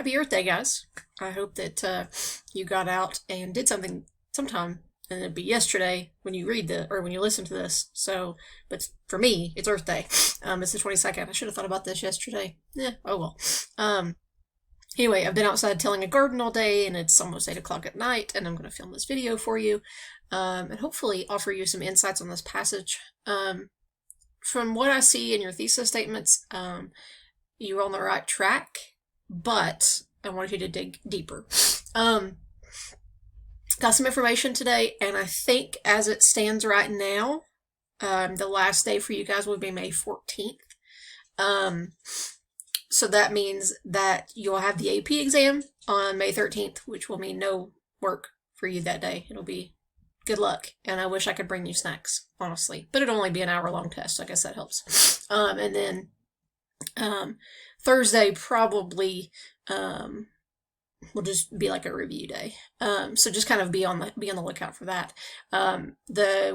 happy Earth Day, guys. I hope that you got out and did something sometime, and it'd be yesterday when you read the or when you listen to this. So, but for me, it's Earth Day. It's the 22nd. I should have thought about this yesterday. Oh well. Anyway, I've been outside tilling a garden all day, and it's almost 8 o'clock at night, and I'm going to film this video for you, and hopefully offer you some insights on this passage. From what I see in your thesis statements, you're on the right track, but I wanted you to dig deeper. Got some information today, and I think as it stands right now, the last day for you guys will be May 14th. So that means that you'll have the AP exam on May 13th, which will mean no work for you that day. It'll be good luck, and I wish I could bring you snacks, honestly. But it'll only be an hour-long test, so I guess that helps. And then Thursday probably will just be like a review day. So just kind of be on the lookout for that. The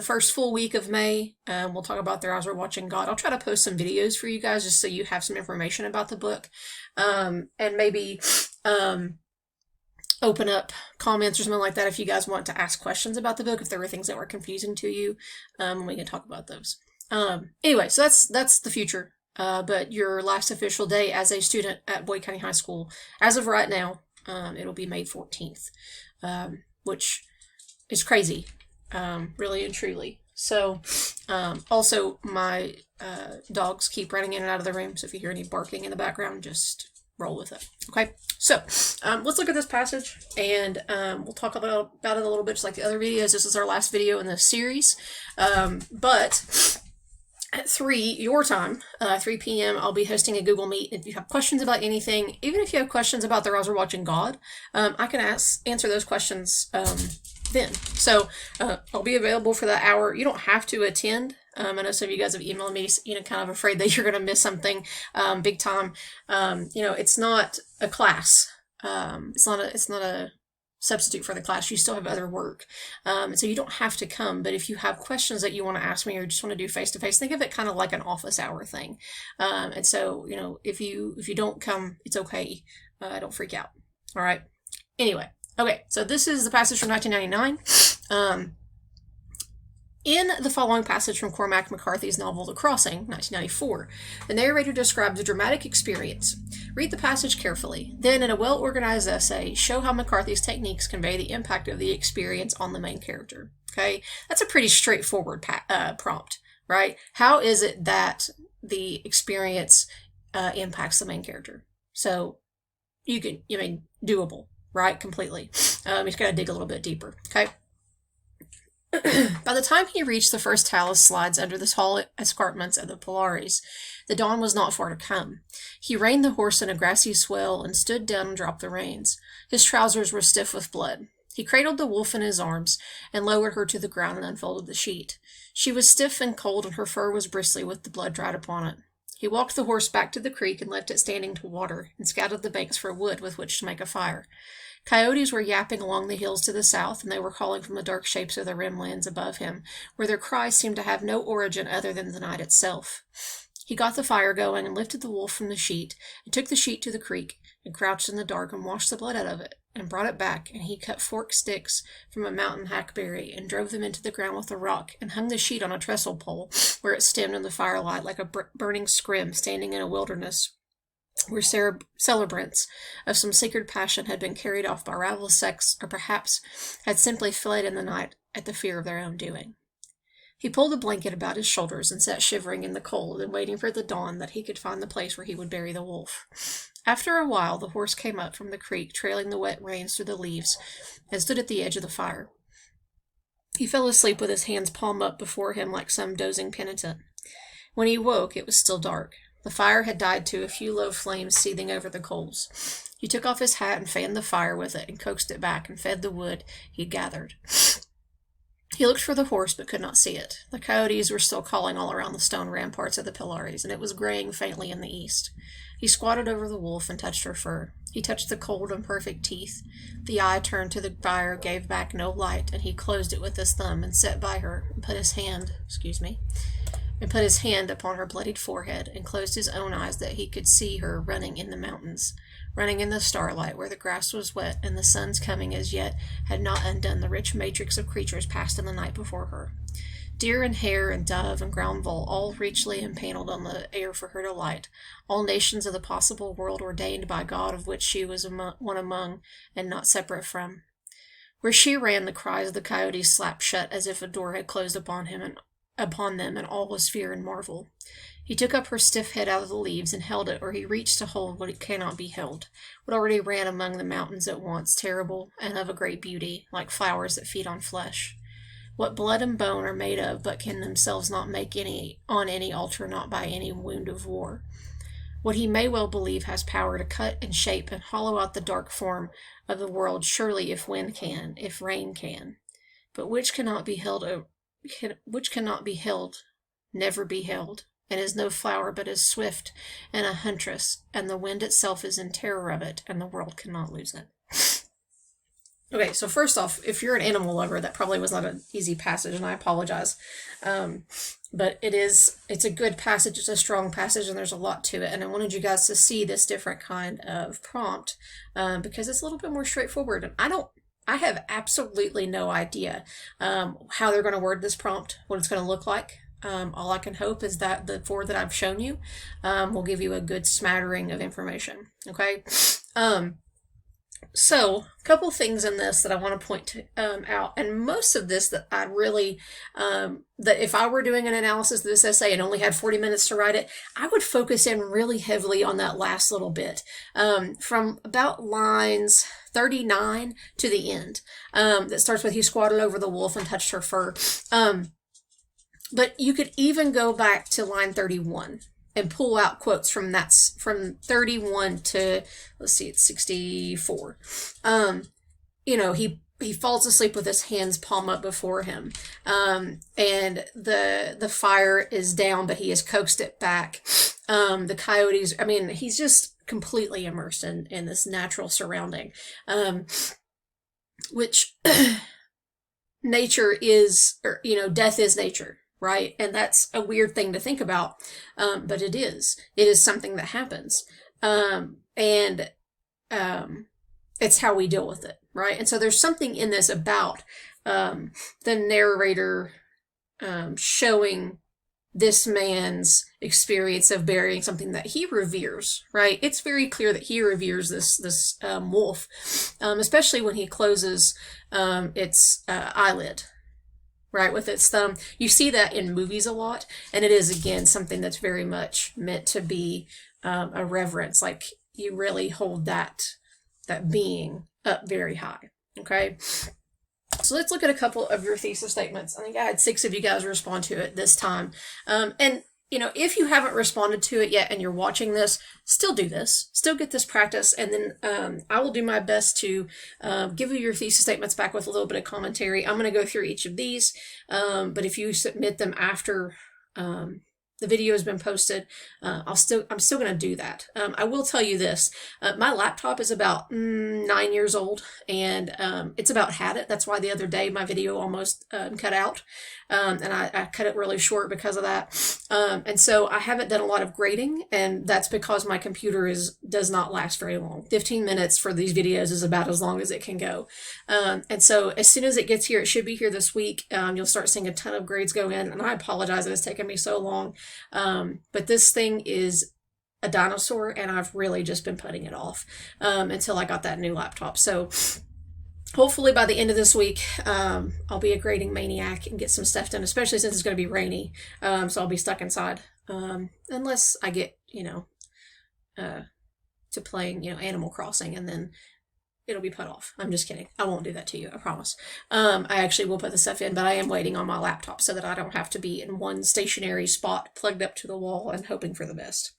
first full week of May, we'll talk about Their Eyes Were Watching God. I'll try to post some videos for you guys just so you have some information about the book. And maybe open up comments or something like that if you guys want to ask questions about the book, if there were things that were confusing to you, we can talk about those. Anyway, so that's the future. But your last official day as a student at Boyd County High School, as of right now, it'll be May 14th, which is crazy, really and truly. So, also my dogs keep running in and out of the room, so if you hear any barking in the background, just roll with it. Okay, so let's look at this passage, and we'll talk about it a little bit, just like the other videos. This is our last video in this series, but at 3 your time, 3 p.m., I'll be hosting a Google Meet. If you have questions about anything, even if you have questions about Their Eyes Were Watching God, I can answer those questions then. So I'll be available for that hour. You don't have to attend. I know some of you guys have emailed me, kind of afraid that you're going to miss something big time. It's not a class. It's not a substitute for the class. You still have other work. So you don't have to come, but if you have questions that you want to ask me or just want to do face-to-face, think of it kind of like an office hour thing. And so, if you don't come, it's okay. Don't freak out. All right. Anyway. Okay. So this is the passage from 1999. In the following passage from Cormac McCarthy's novel The Crossing, 1994, the narrator describes a dramatic experience. Read the passage carefully. Then, in a well-organized essay, show how McCarthy's techniques convey the impact of the experience on the main character. Okay? That's a pretty straightforward prompt, right? How is it that the experience impacts the main character? So, doable, right? Completely. You just got to dig a little bit deeper, okay? By the time he reached the first talus slides under the tall escarpments of the Polaris, the dawn was not far to come. He reined the horse in a grassy swell and stood down and dropped the reins. His trousers were stiff with blood. He cradled the wolf in his arms and lowered her to the ground and unfolded the sheet. She was stiff and cold, and her fur was bristly with the blood dried upon it. He walked the horse back to the creek and left it standing to water, and scouted the banks for wood with which to make a fire. Coyotes were yapping along the hills to the south, and they were calling from the dark shapes of the rimlands above him, where their cries seemed to have no origin other than the night itself. He got the fire going and lifted the wolf from the sheet, and took the sheet to the creek, and crouched in the dark and washed the blood out of it, and brought it back, and he cut forked sticks from a mountain hackberry, and drove them into the ground with a rock, and hung the sheet on a trestle pole, where it stemmed in the firelight like a burning scrim standing in a wilderness, where celebrants of some sacred passion had been carried off by rival sects, or perhaps had simply fled in the night at the fear of their own doing. He pulled a blanket about his shoulders and sat shivering in the cold and waiting for the dawn that he could find the place where he would bury the wolf. After a while, the horse came up from the creek, trailing the wet reins through the leaves, and stood at the edge of the fire. He fell asleep with his hands palm up before him like some dozing penitent. When he woke, it was still dark. The fire had died to a few low flames seething over the coals. He took off his hat and fanned the fire with it and coaxed it back and fed the wood he'd gathered. He looked for the horse but could not see it. The coyotes were still calling all around the stone ramparts of the Polaris, and it was graying faintly in the east. He squatted over the wolf and touched her fur. He touched the cold and perfect teeth. The eye turned to the fire gave back no light, and he closed it with his thumb and sat by her and put his hand, and put his hand upon her bloodied forehead, and closed his own eyes that he could see her running in the mountains, running in the starlight where the grass was wet, and the sun's coming as yet had not undone the rich matrix of creatures passed in the night before her. Deer and hare and dove and ground vole, all richly empaneled on the air for her delight, all nations of the possible world ordained by God, of which she was one among, and not separate from. Where she ran, the cries of the coyotes slapped shut as if a door had closed upon them, and all was fear and marvel. He took up her stiff head out of the leaves and held it, or he reached to hold what it cannot be held, what already ran among the mountains at once, terrible and of a great beauty, like flowers that feed on flesh. What blood and bone are made of, but can themselves not make any on any altar, not by any wound of war. What he may well believe has power to cut and shape and hollow out the dark form of the world, surely, if wind can, if rain can. But which cannot be held, never be held, and is no flower, but is swift and a huntress, and the wind itself is in terror of it, and the world cannot lose it. Okay, so first off, if you're an animal lover, that probably was not an easy passage, and I apologize. But it's a good passage, it's a strong passage, and there's a lot to it, and I wanted you guys to see this different kind of prompt, because it's a little bit more straightforward, and I have absolutely no idea how they're going to word this prompt, what it's going to look like. All I can hope is that the 4 that I've shown you will give you a good smattering of information, okay? So, a couple things in this that I want to point out, and most of this that I really, that if I were doing an analysis of this essay and only had 40 minutes to write it, I would focus in really heavily on that last little bit, from about lines 39 to the end, that starts with he squatted over the wolf and touched her fur. But you could even go back to line 31 and pull out quotes from 31 to, let's see, it's 64. He falls asleep with his hands palm up before him. And the fire is down, but he has coaxed it back. The coyotes, he's just completely immersed in this natural surrounding, which nature is, death is nature. Right? And that's a weird thing to think about, but it is. It is something that happens. And it's how we deal with it, right? And so there's something in this about the narrator showing this man's experience of burying something that he reveres, right? It's very clear that he reveres this wolf, especially when he closes its eyelid, right, with its thumb. You see that in movies a lot, and it is, again, something that's very much meant to be a reverence. Like, you really hold that being up very high, okay? So let's look at a couple of your thesis statements. I think I had 6 of you guys respond to it this time. And if you haven't responded to it yet and you're watching this, still do this. Still get this practice, and then I will do my best to give you your thesis statements back with a little bit of commentary. I'm going to go through each of these, but if you submit them after the video has been posted, I'm still going to do that. I will tell you this. My laptop is about 9 years old, and it's about had it. That's why the other day my video almost cut out, and I cut it really short because of that. And so I haven't done a lot of grading, and that's because my computer does not last very long. 15 minutes for these videos is about as long as it can go. And so as soon as it gets here, it should be here this week. You'll start seeing a ton of grades go in, and I apologize that it's taken me so long. But this thing is a dinosaur, and I've really just been putting it off until I got that new laptop. So hopefully by the end of this week, I'll be a grading maniac and get some stuff done, especially since it's going to be rainy. So I'll be stuck inside, unless I get, to playing, Animal Crossing, and then it'll be put off. I'm just kidding. I won't do that to you. I promise. I actually will put the stuff in, but I am waiting on my laptop so that I don't have to be in one stationary spot plugged up to the wall and hoping for the best.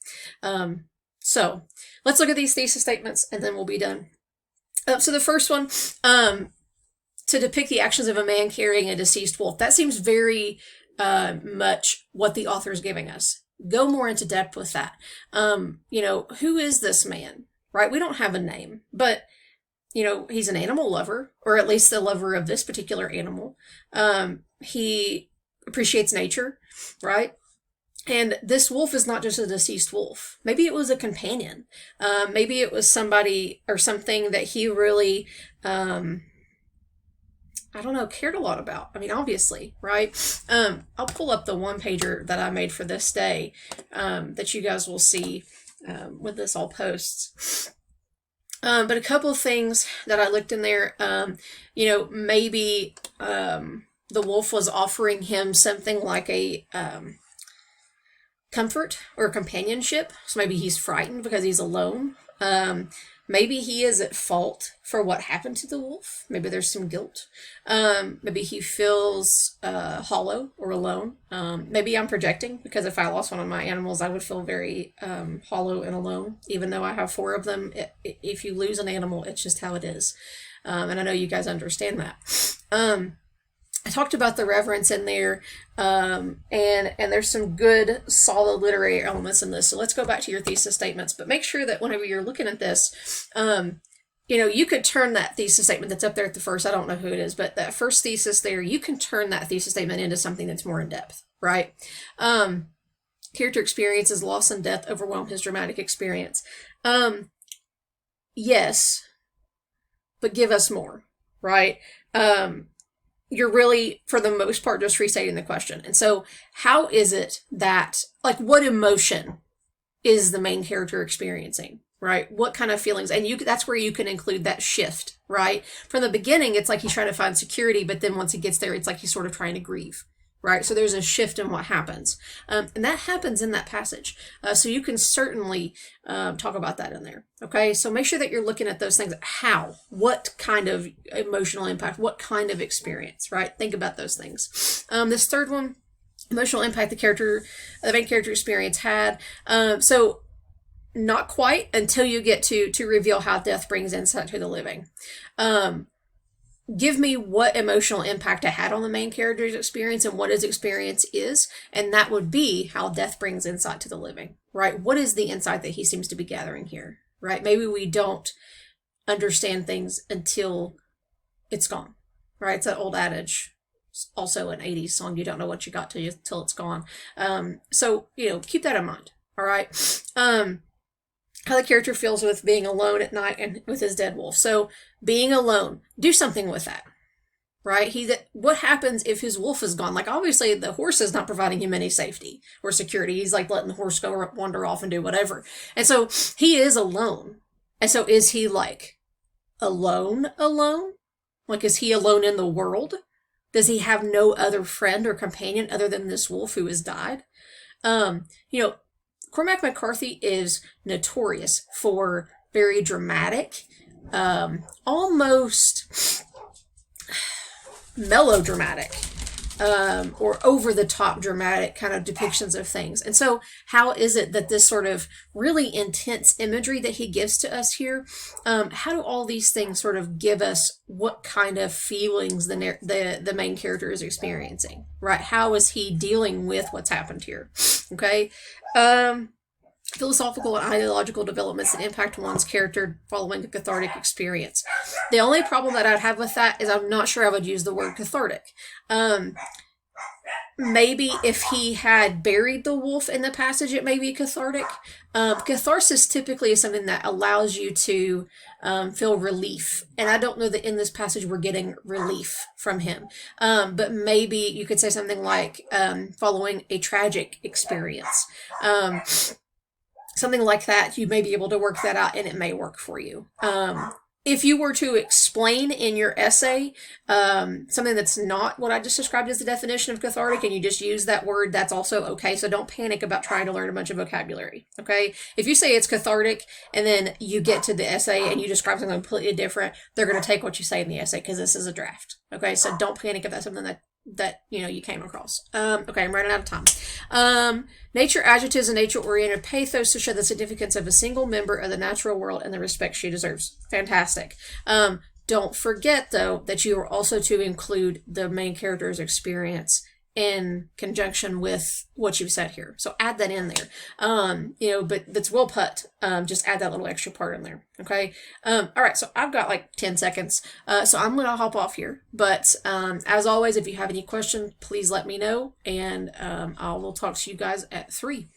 So let's look at these thesis statements, and then we'll be done. So the first one, to depict the actions of a man carrying a deceased wolf. That seems very much what the author is giving us. Go more into depth with that. Who is this man, right? We don't have a name, but he's an animal lover, or at least the lover of this particular animal. He appreciates nature, right? And this wolf is not just a deceased wolf. Maybe it was a companion. Maybe it was somebody or something that he really, I don't know, cared a lot about. I mean, obviously, right? I'll pull up the one pager that I made for this day that you guys will see when this all posts. But a couple of things that I looked in there, maybe the wolf was offering him something like a comfort or companionship. So maybe he's frightened because he's alone. Maybe he is at fault for what happened to the wolf. Maybe there's some guilt. Maybe he feels hollow or alone. Maybe I'm projecting, because if I lost one of my animals, I would feel very hollow and alone, even though I have 4 of them. If you lose an animal, it's just how it is. And I know you guys understand that. I talked about the reverence in there, and there's some good, solid literary elements in this. So let's go back to your thesis statements, but make sure that whenever you're looking at this, you could turn that thesis statement that's up there at the first, I don't know who it is, but that first thesis there, you can turn that thesis statement into something that's more in depth, right? Character experiences, loss and death overwhelm his dramatic experience. Yes, but give us more, right? You're really, for the most part, just restating the question. And so how is it that, like, what emotion is the main character experiencing, right? What kind of feelings? And that's where you can include that shift, right? From the beginning, it's like he's trying to find security, but then once he gets there, it's like he's sort of trying to grieve, right? So there's a shift in what happens. And that happens in that passage. So you can certainly talk about that in there, okay? So make sure that you're looking at those things. How? What kind of emotional impact? What kind of experience, right? Think about those things. This third one, emotional impact the main character experience had. So not quite until you get to reveal how death brings insight to the living. Give me what emotional impact it had on the main character's experience and what his experience is, and that would be how death brings insight to the living, right? What is the insight that he seems to be gathering here, right? Maybe we don't understand things until it's gone, right? It's that old adage, it's also an 80s song, you don't know what you got till it's gone. So, keep that in mind, all right? How the character feels with being alone at night and with his dead wolf. So being alone, do something with that, right? What happens if his wolf is gone? Like, obviously the horse is not providing him any safety or security. He's like letting the horse go wander off and do whatever. And so he is alone. And so is he like alone? Like, is he alone in the world? Does he have no other friend or companion other than this wolf who has died? Cormac McCarthy is notorious for very dramatic, almost melodramatic, or over-the-top dramatic kind of depictions of things. And so how is it that this sort of really intense imagery that he gives to us here, how do all these things sort of give us what kind of feelings the main character is experiencing, right? How is he dealing with what's happened here? Okay. Philosophical and ideological developments that impact one's character following a cathartic experience. The only problem that I'd have with that is I'm not sure I would use the word cathartic. Maybe if he had buried the wolf in the passage, it may be cathartic. Catharsis typically is something that allows you to feel relief. And I don't know that in this passage we're getting relief from him. But maybe you could say something like following a tragic experience. Something like that, you may be able to work that out and it may work for you. If you were to explain in your essay something that's not what I just described as the definition of cathartic and you just use that word, that's also okay. So don't panic about trying to learn a bunch of vocabulary, okay? If you say it's cathartic and then you get to the essay and you describe something completely different, they're going to take what you say in the essay because this is a draft, okay? So don't panic if that's something that you came across. Okay, I'm running out of time. Nature adjectives and nature-oriented pathos to show the significance of a single member of the natural world and the respect she deserves. Fantastic. Don't forget, though, that you are also to include the main character's experience in conjunction with what you've said here. So add that in there. But that's well put. Just add that little extra part in there. Okay. All right. So I've got like 10 seconds. So I'm going to hop off here. But as always, if you have any questions, please let me know. And I will talk to you guys at 3.